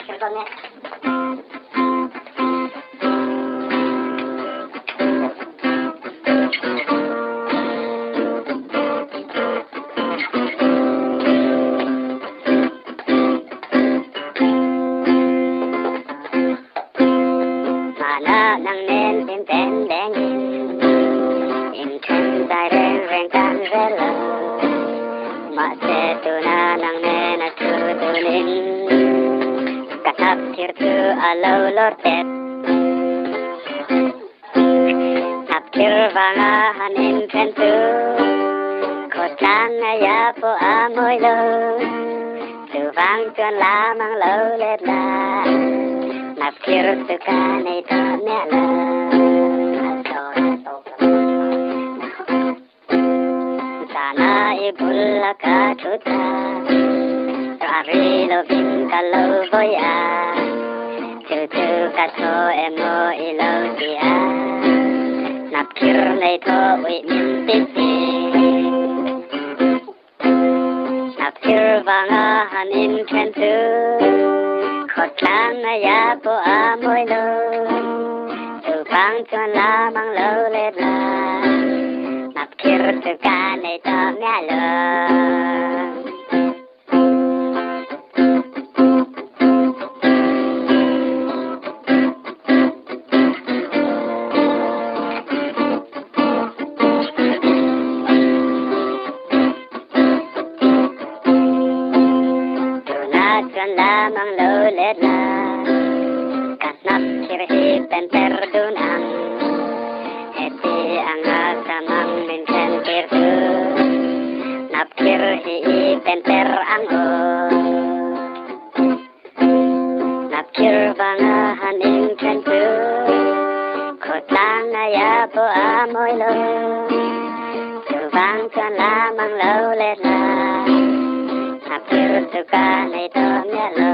Perdón, Mana nang nen tin ten đen in chân dài đen rèn tan rẽ lờ mà sẽ tu na nang nen a tu tu nin cả tháp thiệt tu a lâu lót tết tháp thiệt vàng a han in pen tu khổ tan a ya po a môi lâu tu vàng chuan la mang lâu lết la nạp thiệt tu ca này ta mẹ la sana ibulla ka chuta rari lo vin ka lo voya chu chu ka tho emo ilo tia nap kir nei tho ui min ti ti nap kir vanga hanin ken tu khot lang na ya po a moi lo tu pang chuan la mang lo le la kir tu ka nei ta mẹ lo tu na chuan la mang lo le la ka nap kir hi pen perdunang heti anga samang min ken kirtu nap kir hi pen per ango nap kir banga hanin ken tu khotang ya po a moi lo tu vang chuan la mang lo le la nap kir tu ka nei to mẹ lo